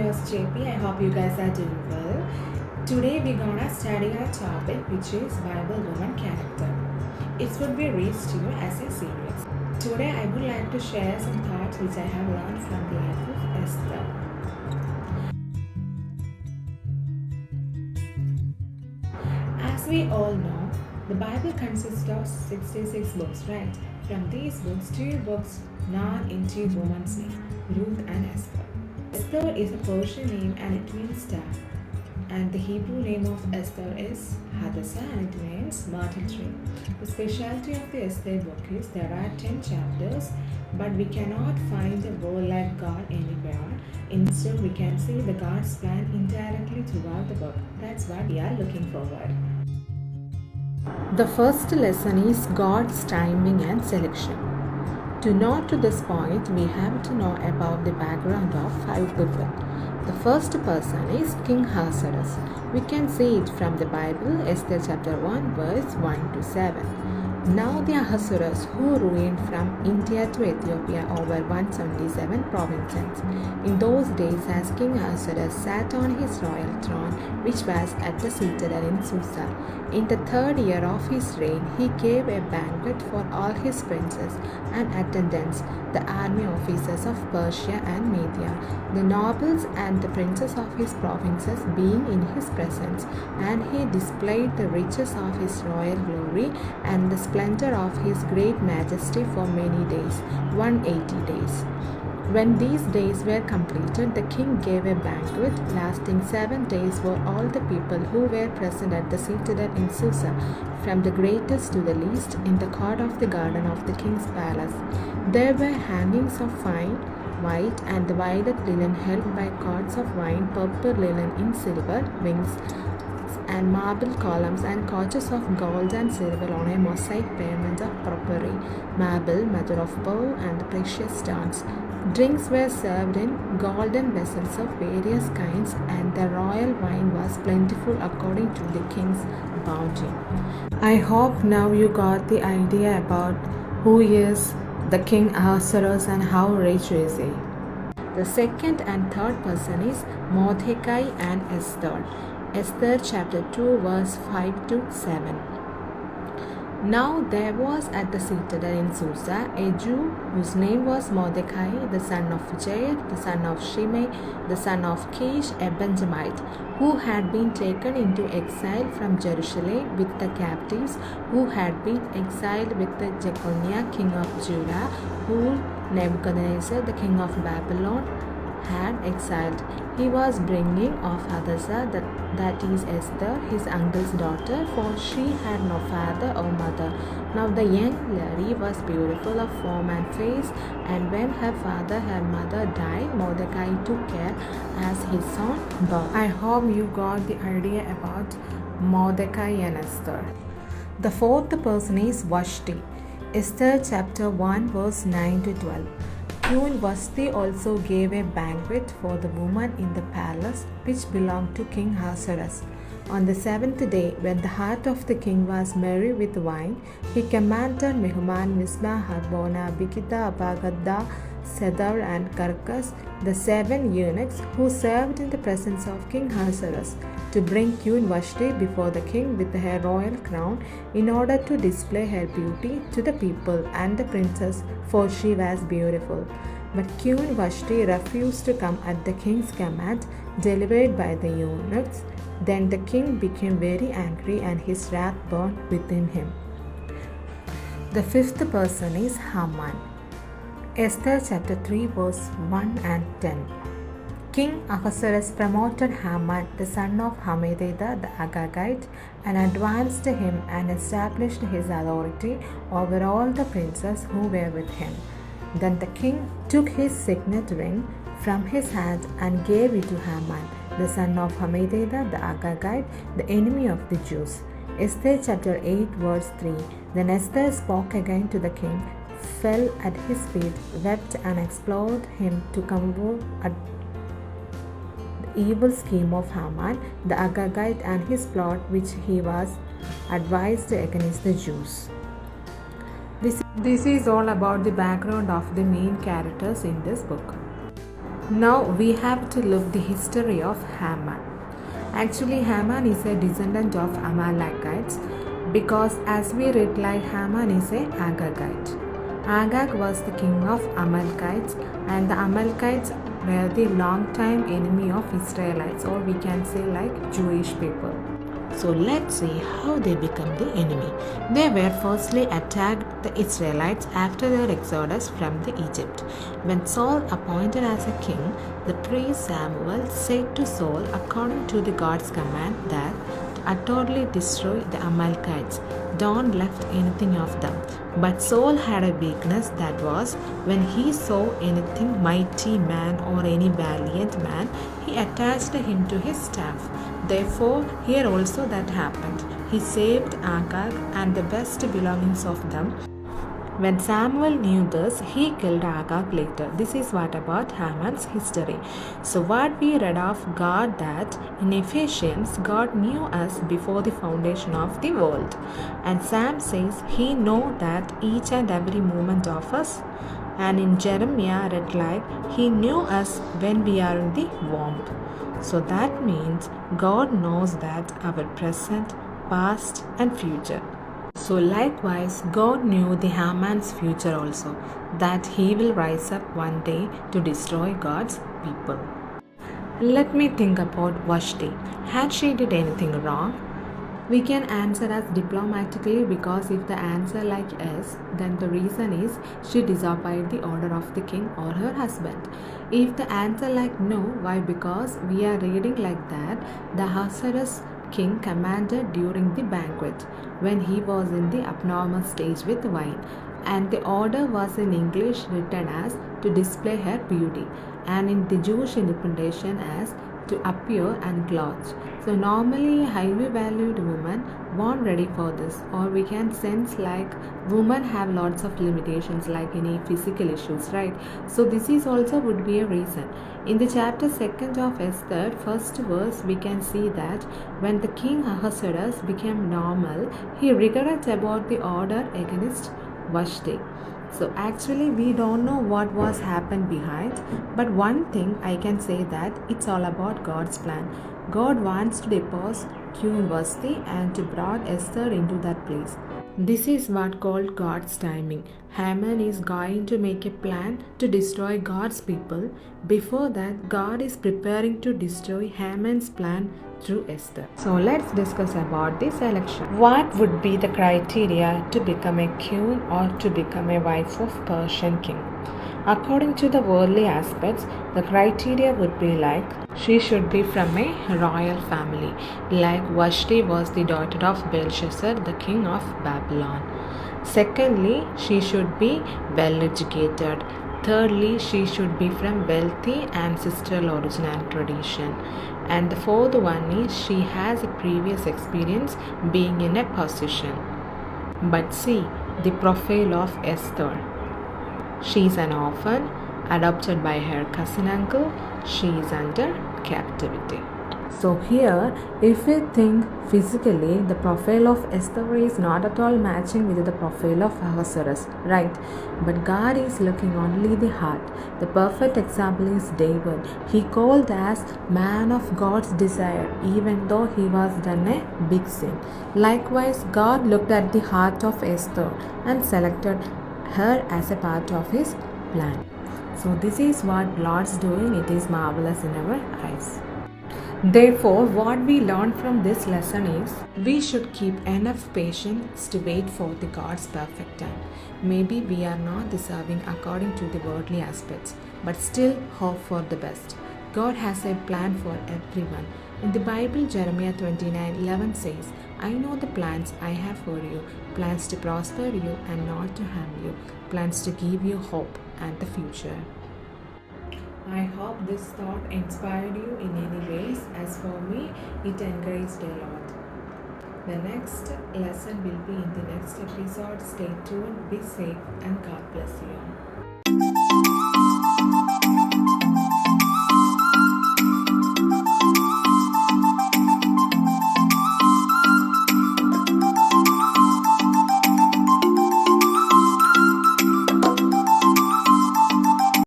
host JP. I hope you guys are doing well. Today we're gonna study our topic, which is Bible woman character. It would be reached to you as a series. Today I would like to share some thoughts which I have learned from the life of Esther. As we all know, the Bible consists of 66 books, right? From these books, 2 books known in 2 women's names, Ruth and Esther. Esther is a Persian name and it means star. And the Hebrew name of Esther is Hadassah and it means myrtle tree. The specialty of the Esther book is there are 10 chapters, but we cannot find a warlike God anywhere. Instead, we can see the God's plan indirectly throughout the book. That's what we are looking forward. The first lesson is God's timing and selection. To know to this point, we have to know about the background of 5 people. The first person is King Ahasuerus. We can see it from the Bible, Esther chapter 1, verse 1 to 7. Now the Ahasuerus who reigned from India to Ethiopia over 177 provinces. In those days, as King Ahasuerus sat on his royal throne, which was at the citadel in Susa, in the 3rd year of his reign, he gave a banquet for all his princes and attendants, the army officers of Persia and Media, the nobles and the princes of his provinces being in his presence, and he displayed the riches of his royal glory and the splendor of his great majesty for many days, 180 days. When these days were completed, the king gave a banquet lasting 7 days for all the people who were present at the citadel in Susa, from the greatest to the least, in the court of the garden of the king's palace. There were hangings of fine, white and violet linen held by cords of wine, purple linen in silver wings, and marble columns and couches of gold and silver on a mosaic pavement of porphyry, marble, mother of pearl, and precious stones. Drinks were served in golden vessels of various kinds, and the royal wine was plentiful according to the king's bounty. I hope now you got the idea about who is the King Ahasuerus and how rich is he. The second and third person is Mordecai and Esther. Esther chapter 2 verse 5 to 7. Now there was at the citadel in Susa a Jew whose name was Mordecai, the son of Jair, the son of Shimei, the son of Kish, a Benjamite, who had been taken into exile from Jerusalem with the captives who had been exiled with the Jeconiah king of Judah, whom Nebuchadnezzar the king of Babylon had exiled. He was bringing of Hadassah, that is Esther, his uncle's daughter, for she had no father or mother. Now the young lady was beautiful of form and face, and when her father, her mother died, Mordecai took care as his son born. I hope you got the idea about Mordecai and Esther. The fourth person is Vashti. Esther chapter 1 verse 9 to 12. Queen Vashti also gave a banquet for the women in the palace which belonged to King Ahasuerus. On the 7th day, when the heart of the king was merry with wine, he commanded Mehuman, Misma, Harbona, Bigitha, Abagadda, Sedar, and Carcas, the 7 eunuchs who served in the presence of King Ahasuerus, to bring Queen Vashti before the king with her royal crown, in order to display her beauty to the people and the princess, for she was beautiful. But Queen Vashti refused to come at the king's command, delivered by the eunuchs. Then the king became very angry, and his wrath burned within him. The fifth person is Haman. Esther chapter 3 verse 1 and 10. King Ahasuerus promoted Haman, the son of Hammedatha the Agagite, and advanced him and established his authority over all the princes who were with him. Then the king took his signet ring from his hand and gave it to Haman, the son of Hammedatha the Agagite, the enemy of the Jews. Esther chapter 8 verse 3. Then Esther spoke again to the king, fell at his feet, wept, and implored him to comfort at the evil scheme of Haman the Agagite and his plot which he was advised against the Jews. This is all about the background of the main characters in this book. Now we have to look the history of Haman. Actually, Haman is a descendant of Amalekites because as we read like Haman is a Agagite. Agag was the king of Amalekites and the Amalekites were the long time enemy of Israelites, or we can say like Jewish people. So let's see how they become the enemy. They were firstly attacked the Israelites after their exodus from the Egypt. When Saul appointed as a king, the priest Samuel said to Saul according to the God's command that to utterly destroy the Amalekites. Don't left anything of them. But Saul had a weakness, that was when he saw anything mighty man or any valiant man, he attached him to his staff. Therefore, here also that happened. He saved Agag and the best belongings of them. When Samuel knew this, he killed Agag later. This is what about Haman's history. So what we read of God, that in Ephesians, God knew us before the foundation of the world. And Sam says he know that each and every moment of us. And in Jeremiah read like he knew us when we are in the womb. So that means God knows that our present, past and future. So likewise, God knew the Haman's future also, that he will rise up one day to destroy God's people. Let me think about Vashti. Had she did anything wrong? We can answer as diplomatically, because if the answer like yes, then the reason is she disobeyed the order of the king or her husband. If the answer like no, why? Because we are reading like that the Ahasuerus king commanded during the banquet when he was in the abnormal stage with wine, and the order was in English written as to display her beauty, and in the Jewish interpretation as to appear unclothed. So normally a highly valued woman weren't ready for this, or we can sense like women have lots of limitations like any physical issues, right? So this is also would be a reason. In the chapter 2nd of Esther, first verse, we can see that when the king Ahasuerus became normal, he regretted about the order against Vashti. So actually we don't know what was happened behind, but one thing I can say that it's all about God's plan. God wants to depose Queen Vashti and to brought Esther into that place. This is what called God's timing. Haman is going to make a plan to destroy God's people. Before that, God is preparing to destroy Haman's plan through Esther. So let's discuss about this election. What would be the criteria to become a queen or to become a wife of Persian king? According to the worldly aspects, the criteria would be like she should be from a royal family, like Vashti was the daughter of Belshazzar, the king of Babylon. Secondly, she should be well educated. Thirdly, she should be from wealthy ancestral origin and tradition. And the fourth one is she has a previous experience being in a position. But see the profile of Esther. She is an orphan, adopted by her cousin uncle. She is under captivity. So here, if we think physically, the profile of Esther is not at all matching with the profile of Ahasuerus, right? But God is looking only the heart. The perfect example is David. He called as man of God's desire, even though he was done a big sin. Likewise, God looked at the heart of Esther and selected her as a part of his plan. So this is what Lord's doing. It is marvelous in our eyes. Therefore, what we learn from this lesson is we should keep enough patience to wait for the God's perfect time. Maybe we are not deserving according to the worldly aspects, but still hope for the best. God has a plan for everyone. In the Bible, Jeremiah 29:11 says, I know the plans I have for you, plans to prosper you and not to harm you, plans to give you hope and the future. I hope this thought inspired you in any ways. As for me, it encouraged a lot. The next lesson will be in the next episode. Stay tuned, be safe, and God bless you.